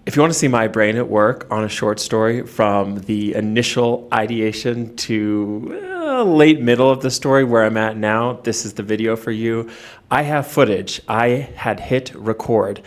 If you want to see my brain at work on a short story from the initial ideation to late middle of the story where I'm at now, this is the video for you. I have footage. I had hit record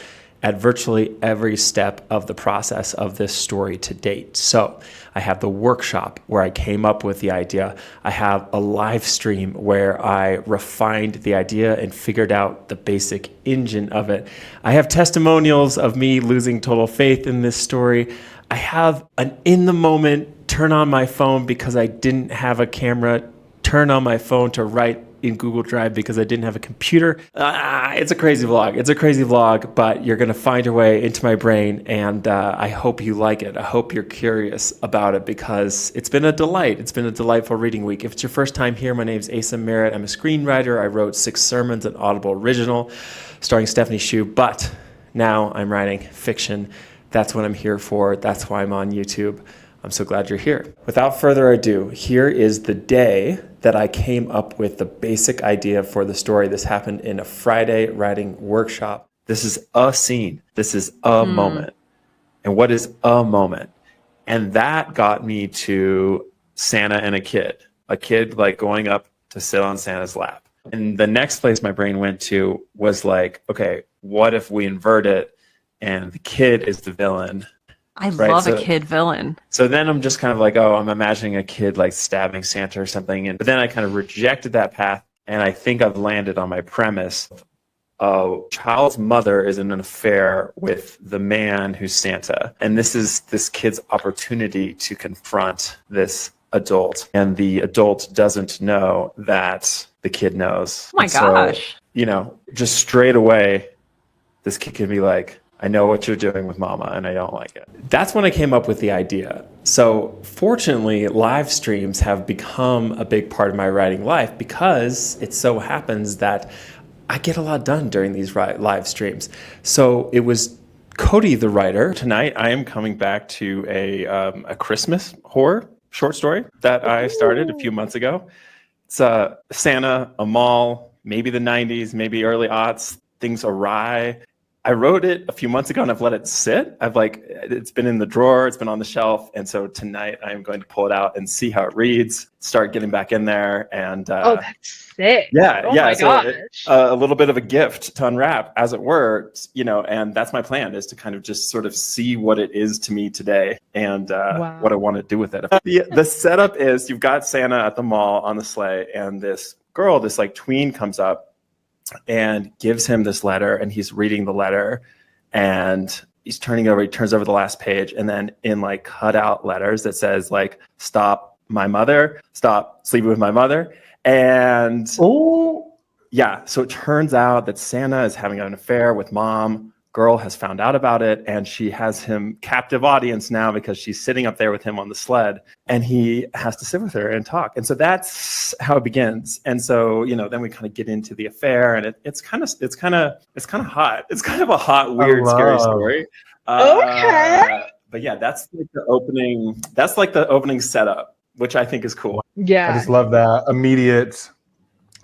at virtually every step of the process of this story to date. So I have the workshop where I came up with the idea. I have a live stream where I refined the idea and figured out the basic engine of it. I have testimonials of me losing total faith in this story. I have an in the moment turn on my phone because I didn't have a camera, turn on my phone to write in Google Drive because I didn't have a computer. It's a crazy vlog. It's a crazy vlog, but you're going to find your way into my brain, and I hope you like it. I hope you're curious about it because it's been a delight. It's been a delightful reading week. If it's your first time here, my name's Asa Merritt. I'm a screenwriter. I wrote 6 sermons, an Audible original starring Stephanie Shu, but now I'm writing fiction. That's what I'm here for. That's why I'm on YouTube. I'm so glad you're here. Without further ado, here is the day that I came up with the basic idea for the story. This happened in a Friday writing workshop. This is a scene. This is a moment. And what is a moment? And that got me to Santa and a kid like going up to sit on Santa's lap. And the next place my brain went to was like, okay, what if we invert it and the kid is the villain? I love a kid villain. So then I'm just kind of like, oh, I'm imagining a kid like stabbing Santa or something. But then I kind of rejected that path. And I think I've landed on my premise. A child's mother is in an affair with the man who's Santa. And this is this kid's opportunity to confront this adult. And the adult doesn't know that the kid knows. Oh my gosh. So, just straight away, this kid can be like, I know what you're doing with mama and I don't like it. That's when I came up with the idea. So fortunately, live streams have become a big part of my writing life because it so happens that I get a lot done during these live streams. So it was Cody, the writer. Tonight, I am coming back to a Christmas horror short story that I started a few months ago. It's Santa, a mall, maybe the 90s, maybe early aughts, things awry. I wrote it a few months ago and I've let it sit. It's been in the drawer, it's been on the shelf. And so tonight I'm going to pull it out and see how it reads, start getting back in there. And oh, that's sick. Yeah. Oh my gosh. A little bit of a gift to unwrap, as it were, and that's my plan, is to kind of just sort of see what it is to me today and what I want to do with it. The setup is you've got Santa at the mall on the sleigh and this girl, this like tween comes up and gives him this letter, and he's reading the letter and he turns over the last page, and then in like cut out letters that says like, stop sleeping with my mother. And so it turns out that Santa is having an affair with mom. Girl has found out about it, and she has him captive audience now because she's sitting up there with him on the sled, and he has to sit with her and talk. And so that's how it begins. And so, then we kind of get into the affair, and it's kind of hot. It's kind of a hot, weird, scary story. Okay. But yeah, that's like the opening. That's like the opening setup, which I think is cool. Yeah. I just love that immediate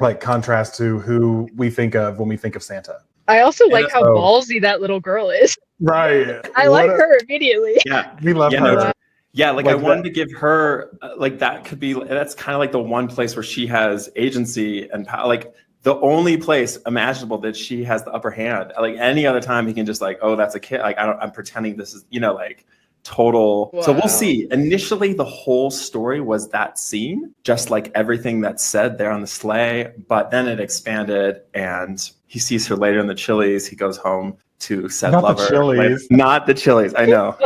like contrast to who we think of when we think of Santa. I also like how ballsy that little girl is. Right. I like her immediately. Yeah. We love her. Yeah, like I wanted to give her, that's kind of like the one place where she has agency and power. Like the only place imaginable that she has the upper hand. Like any other time, he can just like, oh, that's a kid. Like I'm pretending this is, like total. Wow. So we'll see. Initially, the whole story was that scene, just like everything that's said there on the sleigh. But then it expanded, and he sees her later in the Chili's. He goes home to said lover. Not the Chili's. I know.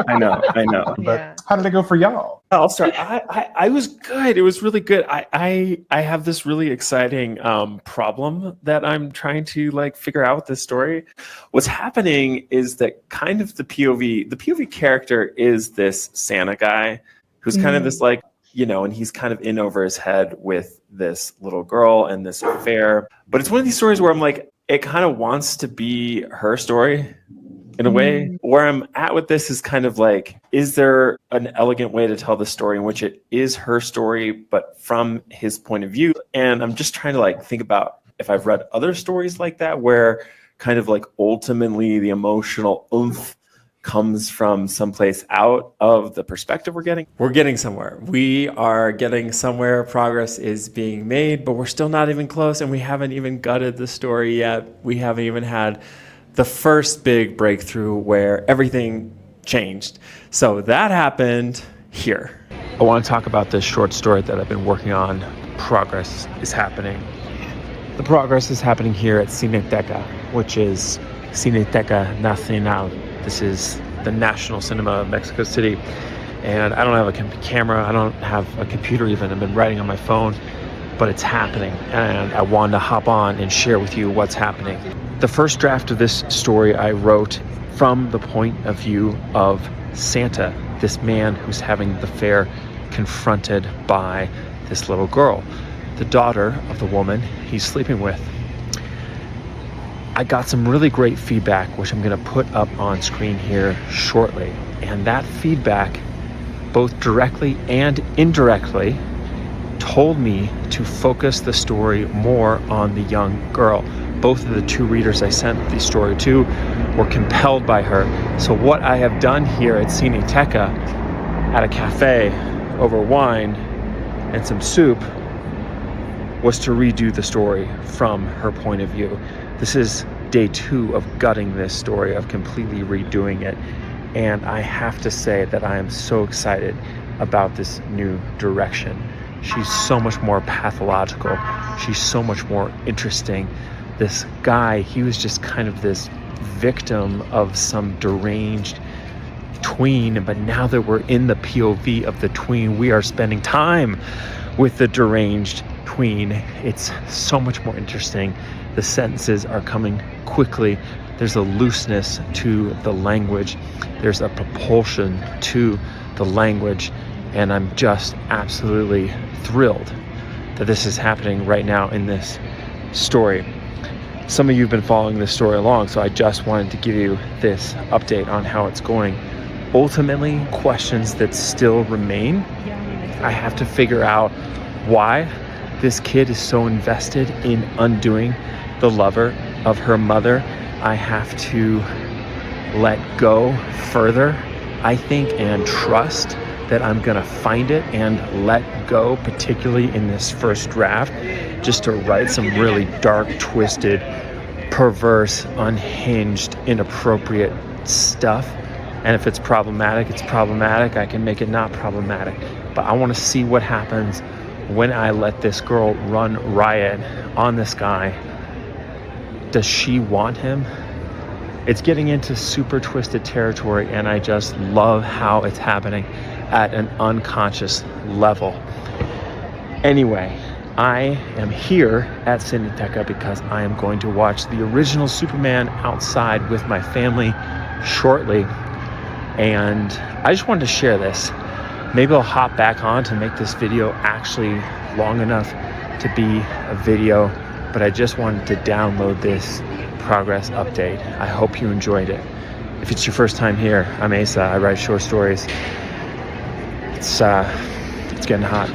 But how did it go for y'all? I'll start. I was good. It was really good. I have this really exciting problem that I'm trying to like figure out with this story. What's happening is that kind of the POV character is this Santa guy who's kind of this like, and he's kind of in over his head with this little girl and this affair. But it's one of these stories where I'm like, it kind of wants to be her story in a way. Where I'm at with this is kind of like, is there an elegant way to tell the story in which it is her story, but from his point of view? And I'm just trying to like think about if I've read other stories like that, where kind of like ultimately the emotional oomph comes from someplace out of the perspective we're getting. We're getting somewhere. We are getting somewhere. Progress is being made, but we're still not even close, and we haven't even gutted the story yet. We haven't even had the first big breakthrough where everything changed. So that happened here. I want to talk about this short story that I've been working on. Progress is happening. The progress is happening here at Cineteca, which is Cineteca Nacional. This is the National Cinema of Mexico City. And I don't have a camera. I don't have a computer even. I've been writing on my phone, but it's happening. And I wanted to hop on and share with you what's happening. The first draft of this story I wrote from the point of view of Santa, this man who's having the fair confronted by this little girl, the daughter of the woman he's sleeping with. I got some really great feedback, which I'm going to put up on screen here shortly. And that feedback, both directly and indirectly, told me to focus the story more on the young girl. Both of the two readers I sent the story to were compelled by her. So what I have done here at Cineteca, at a cafe over wine and some soup, was to redo the story from her point of view. This is day 2 of gutting this story, of completely redoing it. And I have to say that I am so excited about this new direction. She's so much more pathological. She's so much more interesting. This guy, he was just kind of this victim of some deranged tween, but now that we're in the POV of the tween, we are spending time with the deranged tween. It's so much more interesting. The sentences are coming quickly. There's a looseness to the language. There's a propulsion to the language. And I'm just absolutely thrilled that this is happening right now in this story. Some of you have been following this story along, so I just wanted to give you this update on how it's going. Ultimately, questions that still remain. I have to figure out why this kid is so invested in undoing the lover of her mother. I have to let go further, I think, and trust that I'm gonna find it and let go, particularly in this first draft, just to write some really dark, twisted, perverse, unhinged, inappropriate stuff. And if it's problematic, it's problematic. I can make it not problematic. But I want to see what happens when I let this girl run riot on this guy. Does she want him? It's getting into super twisted territory, and I just love how it's happening at an unconscious level. Anyway, I am here at Cineteca because I am going to watch the original Superman outside with my family shortly. And I just wanted to share this. Maybe I'll hop back on to make this video actually long enough to be a video, but I just wanted to download this progress update. I hope you enjoyed it. If it's your first time here, I'm Asa. I write short stories. It's getting hot.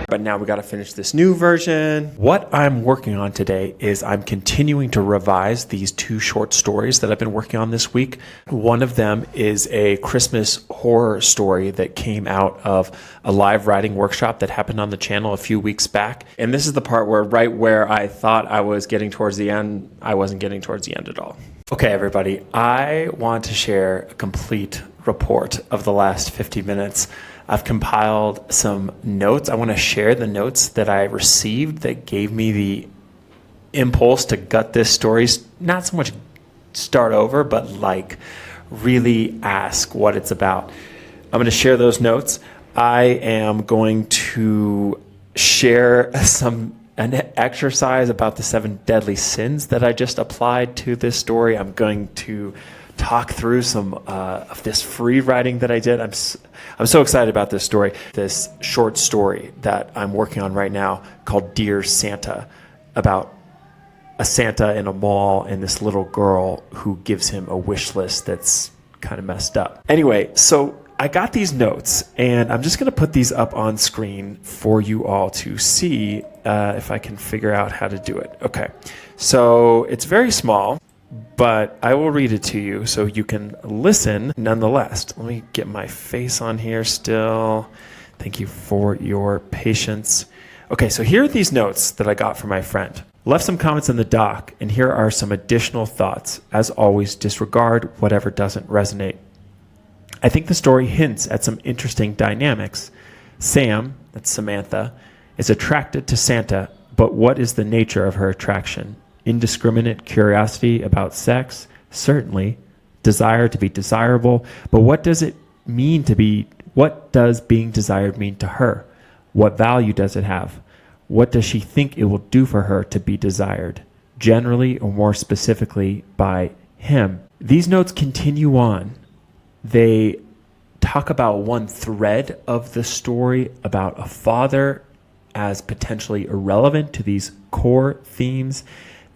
But now we got to finish this new version. What I'm working on today is I'm continuing to revise these 2 short stories that I've been working on this week. One of them is a Christmas horror story that came out of a live writing workshop that happened on the channel a few weeks back. And this is the part where right where I thought I was getting towards the end, I wasn't getting towards the end at all. Okay, everybody, I want to share a complete report of the last 50 minutes. I've compiled some notes. I want to share the notes that I received that gave me the impulse to gut this story. Not so much start over, but like really ask what it's about. I'm going to share those notes. I am going to share an exercise about the 7 deadly sins that I just applied to this story. I'm going to talk through some of this free writing that I did. I'm so excited about this story. This short story that I'm working on right now called Dear Santa, about a Santa in a mall and this little girl who gives him a wish list that's kind of messed up. Anyway, so I got these notes and I'm just going to put these up on screen for you all to see if I can figure out how to do it. Okay, so it's very small, but I will read it to you so you can listen nonetheless. Let me get my face on here still. Thank you for your patience. Okay, so here are these notes that I got from my friend. Left some comments in the doc, and here are some additional thoughts. As always, disregard whatever doesn't resonate. I think the story hints at some interesting dynamics. Sam, that's Samantha, is attracted to Santa, but what is the nature of her attraction? Indiscriminate curiosity about sex? Certainly. Desire to be desirable, but what does being desired mean to her? What value does it have? What does she think it will do for her to be desired? Generally, or more specifically, by him. These notes continue on. They talk about one thread of the story about a father as potentially irrelevant to these core themes.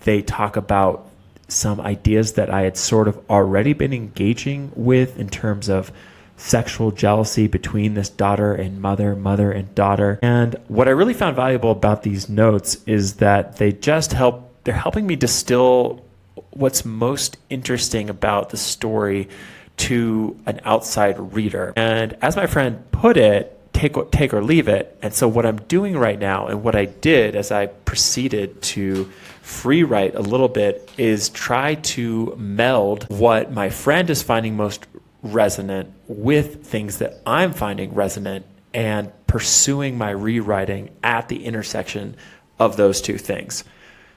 They talk about some ideas that I had sort of already been engaging with in terms of sexual jealousy between this daughter and mother and daughter. And what I really found valuable about these notes is that they're helping me distill what's most interesting about the story to an outside reader. And as my friend put it, take or leave it. And so what I'm doing right now, and what I did as I proceeded to free write a little bit, is try to meld what my friend is finding most resonant with things that I'm finding resonant, and pursuing my rewriting at the intersection of those two things.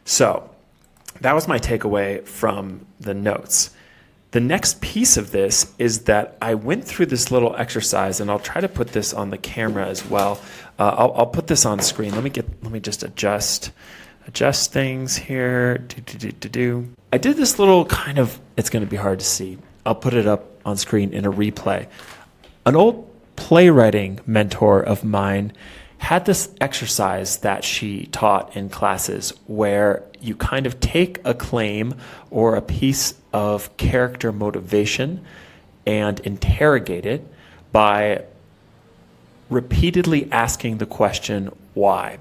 So that was my takeaway from the notes. The next piece of this is that I went through this little exercise, and I'll try to put this on the camera as well. I'll put this on screen. Let me just adjust things here. I did this little kind of, it's going to be hard to see. I'll put it up on screen in a replay. An old playwriting mentor of mine had this exercise that she taught in classes where you kind of take a claim or a piece of character motivation and interrogate it by repeatedly asking the question, why?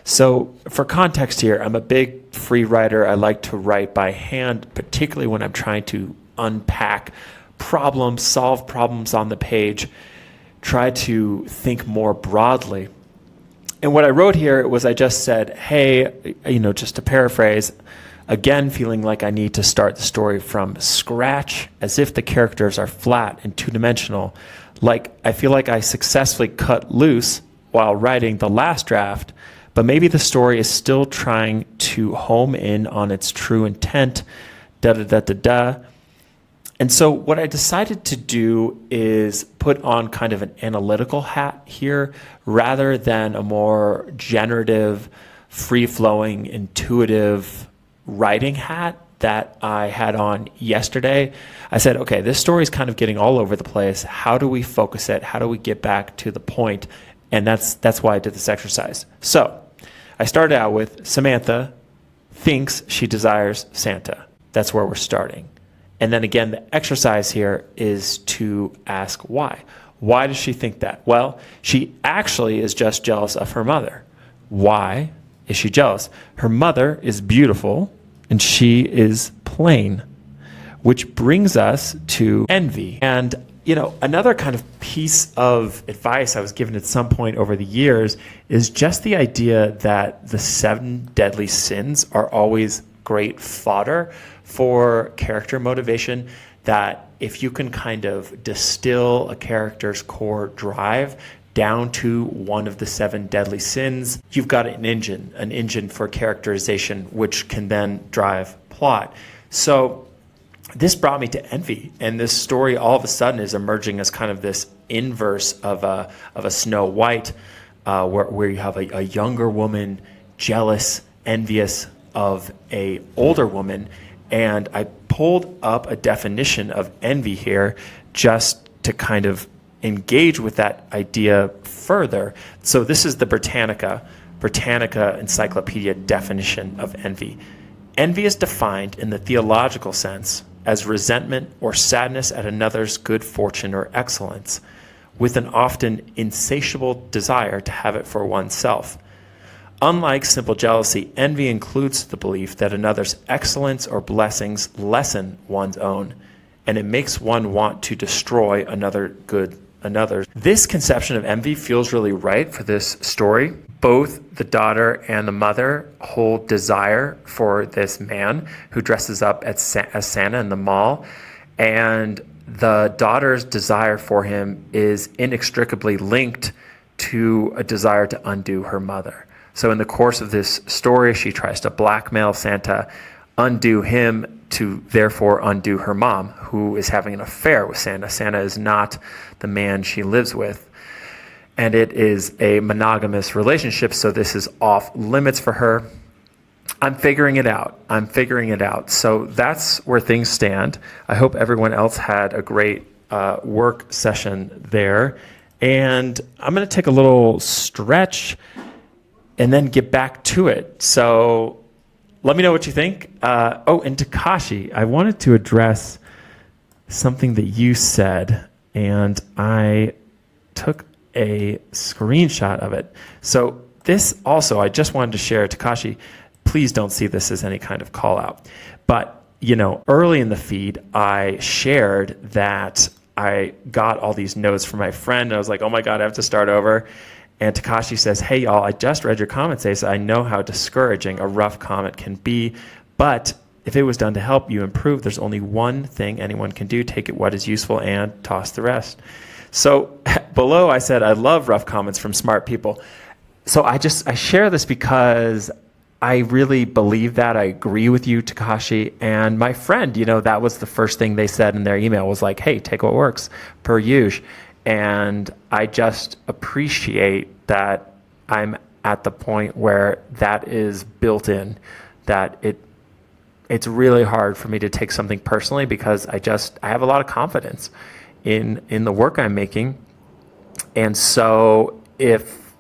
So for context here, I'm a big free writer. I like to write by hand, particularly when I'm trying to unpack problems, solve problems on the page, try to think more broadly. And what I wrote here was, I just said, hey, just to paraphrase, again, feeling like I need to start the story from scratch, as if the characters are flat and two-dimensional. Like, I feel like I successfully cut loose while writing the last draft, but maybe the story is still trying to home in on its true intent, da-da-da-da-da. And so what I decided to do is put on kind of an analytical hat here, rather than a more generative, free-flowing, intuitive writing hat that I had on yesterday. I said, okay, this story is kind of getting all over the place. How do we focus it? How do we get back to the point? And that's why I did this exercise. So I started out with Samantha thinks she desires Santa. That's where we're starting. And then again, the exercise here is to ask why. Why does she think that? Well, she actually is just jealous of her mother. Why is she jealous? Her mother is beautiful and she is plain, which brings us to envy. And, another kind of piece of advice I was given at some point over the years is just the idea that the 7 deadly sins are always great fodder for character motivation, that if you can kind of distill a character's core drive down to one of the 7 deadly sins, you've got an engine for characterization, which can then drive plot. So this brought me to envy, and this story all of a sudden is emerging as kind of this inverse of a Snow White, where you have a younger woman jealous, envious of a older woman. And I pulled up a definition of envy here just to kind of engage with that idea further. So this is the Britannica Encyclopedia definition of envy. Envy is defined in the theological sense as resentment or sadness at another's good fortune or excellence, with an often insatiable desire to have it for oneself. Unlike simple jealousy, envy includes the belief that another's excellence or blessings lessen one's own, and it makes one want to destroy another. This conception of envy feels really right for this story. Both the daughter and the mother hold desire for this man who dresses up as Santa in the mall, and the daughter's desire for him is inextricably linked to a desire to undo her mother. So in the course of this story, she tries to blackmail Santa, undo him to therefore undo her mom, who is having an affair with Santa. Santa is not the man she lives with. And it is a monogamous relationship, so this is off limits for her. I'm figuring it out. So that's where things stand. I hope everyone else had a great work session there. And I'm going to take a little stretch and then get back to it. So let me know what you think. And Takashi, I wanted to address something that you said, and I took a screenshot of it. So this also, I just wanted to share, Takashi, please don't see this as any kind of call out. But, early in the feed, I shared that I got all these notes from my friend. I was like, oh my God, I have to start over. And Takashi says, hey, y'all, I just read your comment today, so I know how discouraging a rough comment can be. But if it was done to help you improve, there's only one thing anyone can do. Take it what is useful and toss the rest. So below I said, I love rough comments from smart people. So I share this because I really believe that. I agree with you, Takashi. And my friend, that was the first thing they said in their email was like, hey, take what works, per usual. And I just appreciate that I'm at the point where that is built in, that it's really hard for me to take something personally because I have a lot of confidence in the work I'm making. And so if,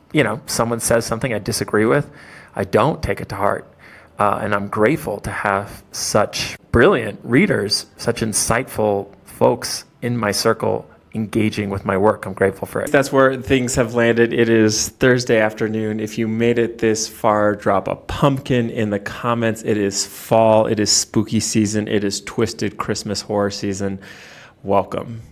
someone says something I disagree with, I don't take it to heart. And I'm grateful to have such brilliant readers, such insightful folks in my circle engaging with my work. I'm grateful for it. That's where things have landed. It is Thursday afternoon. If you made it this far, drop a pumpkin in the comments. It is fall. It is spooky season. It is twisted Christmas horror season. Welcome.